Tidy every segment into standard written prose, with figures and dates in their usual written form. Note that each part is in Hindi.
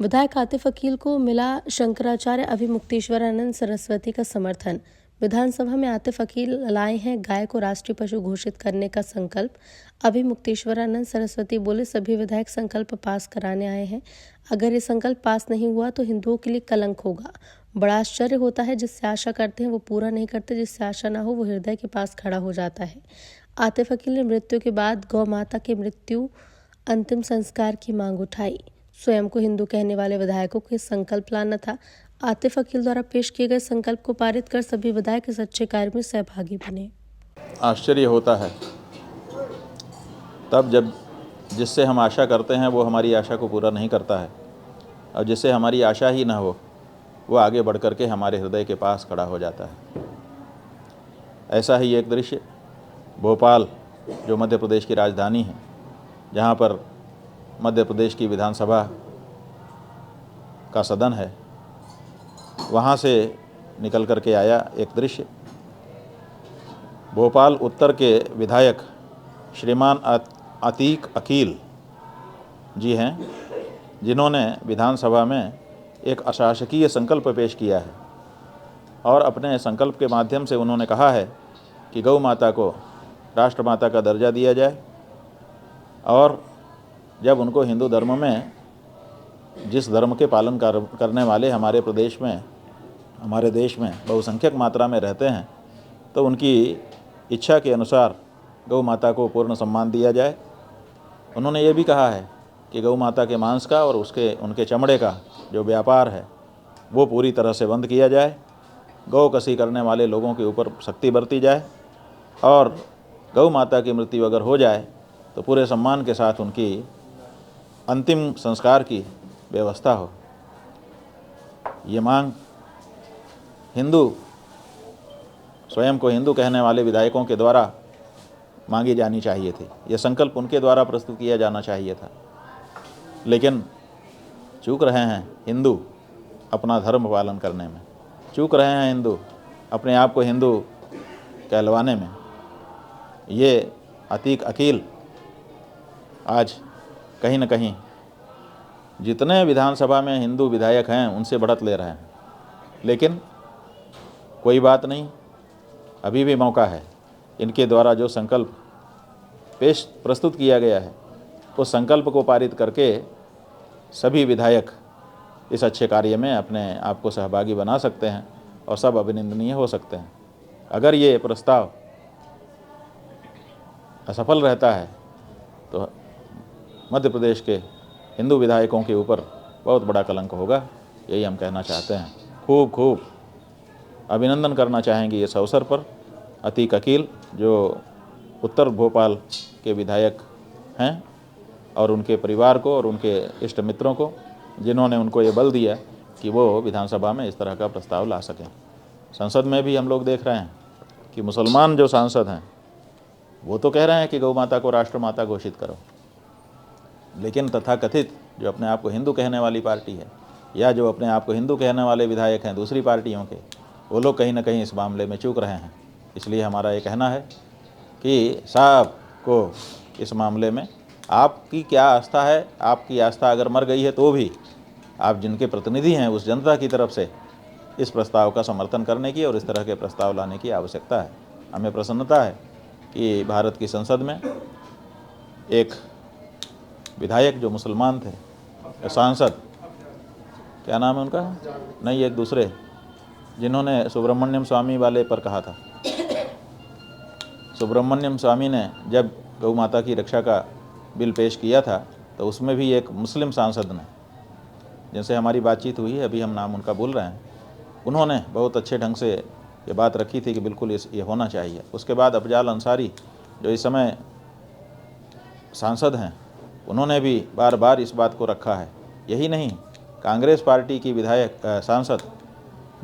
विधायक आतिफ अकील को मिला शंकराचार्य अभिमुक्तेश्वरानंद सरस्वती का समर्थन। विधानसभा में आतिफ अकील लाए हैं गाय को राष्ट्रीय पशु घोषित करने का संकल्प। अभिमुक्तेश्वरानंद सरस्वती बोले, सभी विधायक संकल्प पास कराने आए हैं। अगर ये संकल्प पास नहीं हुआ तो हिंदुओं के लिए कलंक होगा। बड़ा आश्चर्य होता है, जिससे आशा करते हैं वो पूरा नहीं करते, जिससे आशा ना हो वो हृदय के पास खड़ा हो जाता है। आतिफ अकील ने मृत्यु के बाद गौ माता की मृत्यु अंतिम संस्कार की मांग उठाई। स्वयं को हिंदू कहने वाले विधायकों को संकल्प लाना था। आतिफ अकील द्वारा पेश किए गए संकल्प को पारित कर सभी विधायक इस अच्छे कार्य में सहभागी बने। आश्चर्य होता है तब जब जिससे हम आशा करते हैं वो हमारी आशा को पूरा नहीं करता है, और जिससे हमारी आशा ही ना हो वो आगे बढ़ कर के हमारे हृदय के पास खड़ा हो जाता है। ऐसा ही एक दृश्य भोपाल, जो मध्य प्रदेश की राजधानी है, जहाँ पर मध्य प्रदेश की विधानसभा का सदन है, वहाँ से निकल कर के आया एक दृश्य। भोपाल उत्तर के विधायक श्रीमान अतीक अकील जी हैं, जिन्होंने विधानसभा में एक अशासकीय संकल्प पेश किया है और अपने संकल्प के माध्यम से उन्होंने कहा है कि गौ माता को राष्ट्रमाता का दर्जा दिया जाए, और जब उनको हिंदू धर्म में, जिस धर्म के पालन करने वाले हमारे प्रदेश में, हमारे देश में बहुसंख्यक मात्रा में रहते हैं, तो उनकी इच्छा के अनुसार गौ माता को पूर्ण सम्मान दिया जाए। उन्होंने ये भी कहा है कि गौ माता के मांस का और उनके चमड़े का जो व्यापार है वो पूरी तरह से बंद किया जाए, गौ कसी करने वाले लोगों के ऊपर सख्ती बरती जाए, और गौ माता की मृत्यु अगर हो जाए तो पूरे सम्मान के साथ उनकी अंतिम संस्कार की व्यवस्था हो। ये मांग हिंदू, स्वयं को हिंदू कहने वाले विधायकों के द्वारा मांगी जानी चाहिए थी। ये संकल्प उनके द्वारा प्रस्तुत किया जाना चाहिए था, लेकिन चूक रहे हैं हिंदू अपना धर्म पालन करने में, चूक रहे हैं हिंदू अपने आप को हिंदू कहलवाने में। ये अतीक अकील आज कहीं न कहीं जितने विधानसभा में हिंदू विधायक हैं उनसे बढ़त ले रहे हैं, लेकिन कोई बात नहीं, अभी भी मौका है। इनके द्वारा जो संकल्प प्रस्तुत किया गया है उस संकल्प को पारित करके सभी विधायक इस अच्छे कार्य में अपने आप को सहभागी बना सकते हैं और सब अभिनंदनीय हो सकते हैं। अगर ये प्रस्ताव असफल रहता है तो मध्य प्रदेश के हिंदू विधायकों के ऊपर बहुत बड़ा कलंक होगा, यही हम कहना चाहते हैं। खूब खूब अभिनंदन करना चाहेंगे इस अवसर पर अतीक अकील, जो उत्तर भोपाल के विधायक हैं, और उनके परिवार को और उनके इष्ट मित्रों को, जिन्होंने उनको ये बल दिया कि वो विधानसभा में इस तरह का प्रस्ताव ला सकें। संसद में भी हम लोग देख रहे हैं कि मुसलमान जो सांसद हैं वो तो कह रहे हैं कि गौ माता को राष्ट्रमाता घोषित करो, लेकिन तथाकथित जो अपने आप को हिंदू कहने वाली पार्टी है, या जो अपने आप को हिंदू कहने वाले विधायक हैं दूसरी पार्टियों के, वो लोग कहीं ना कहीं इस मामले में चूक रहे हैं। इसलिए हमारा ये कहना है कि साहब को इस मामले में आपकी क्या आस्था है, आपकी आस्था अगर मर गई है तो भी आप जिनके प्रतिनिधि हैं उस जनता की तरफ से इस प्रस्ताव का समर्थन करने की और इस तरह के प्रस्ताव लाने की आवश्यकता है। हमें प्रसन्नता है कि भारत की संसद में एक विधायक जो मुसलमान थे, सांसद, क्या नाम है उनका, नहीं एक दूसरे, जिन्होंने सुब्रमण्यम स्वामी वाले पर कहा था। सुब्रमण्यम स्वामी ने जब गौ माता की रक्षा का बिल पेश किया था तो उसमें भी एक मुस्लिम सांसद ने, जिनसे हमारी बातचीत हुई है, अभी हम नाम उनका भूल रहे हैं, उन्होंने बहुत अच्छे ढंग से ये बात रखी थी कि बिल्कुल ये होना चाहिए। उसके बाद अफजाल अंसारी, जो इस समय सांसद हैं, उन्होंने भी बार बार इस बात को रखा है। यही नहीं, कांग्रेस पार्टी की विधायक सांसद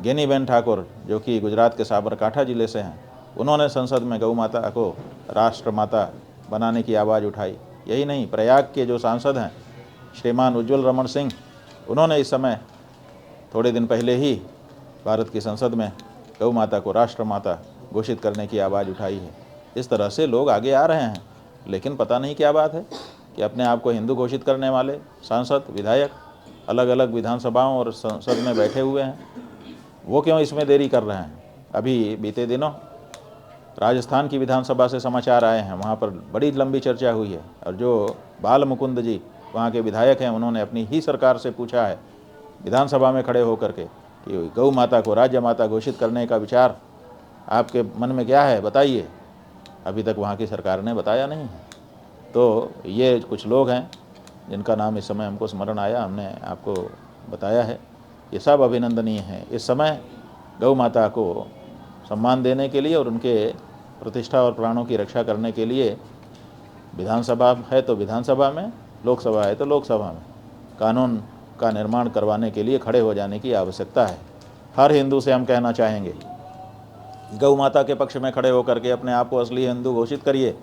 गेनीबेन ठाकुर, जो कि गुजरात के साबरकांठा ज़िले से हैं, उन्होंने संसद में गौ माता को राष्ट्रमाता बनाने की आवाज़ उठाई। यही नहीं, प्रयाग के जो सांसद हैं श्रीमान उज्ज्वल रमन सिंह, उन्होंने इस समय थोड़े दिन पहले ही भारत की संसद में गौ माता को राष्ट्रमाता घोषित करने की आवाज़ उठाई है। इस तरह से लोग आगे आ रहे हैं, लेकिन पता नहीं क्या बात है कि अपने आप को हिंदू घोषित करने वाले सांसद, विधायक अलग अलग विधानसभाओं और संसद में बैठे हुए हैं, वो क्यों इसमें देरी कर रहे हैं। अभी बीते दिनों राजस्थान की विधानसभा से समाचार आए हैं, वहाँ पर बड़ी लंबी चर्चा हुई है, और जो बाल मुकुंद जी वहाँ के विधायक हैं, उन्होंने अपनी ही सरकार से पूछा है विधानसभा में खड़े होकर के कि गौ माता को राज्य माता घोषित करने का विचार आपके मन में क्या है, बताइए। अभी तक वहाँ की सरकार ने बताया नहीं है। तो ये कुछ लोग हैं जिनका नाम इस समय हमको स्मरण आया, हमने आपको बताया है। ये सब अभिनंदनीय हैं। इस समय गौ माता को सम्मान देने के लिए और उनके प्रतिष्ठा और प्राणों की रक्षा करने के लिए विधानसभा है तो विधानसभा में, लोकसभा है तो लोकसभा में कानून का निर्माण करवाने के लिए खड़े हो जाने की आवश्यकता है। हर हिंदू से हम कहना चाहेंगे, गौ माता के पक्ष में खड़े होकर के अपने आप को असली हिंदू घोषित करिए,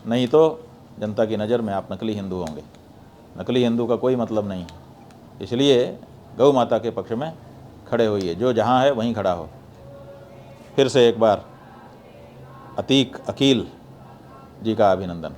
नहीं तो जनता की नज़र में आप नकली हिंदू होंगे। नकली हिंदू का कोई मतलब नहीं है। इसलिए गौ माता के पक्ष में खड़े होइए, जो जहाँ है वहीं खड़ा हो। फिर से एक बार अतीक अकील जी का अभिनंदन।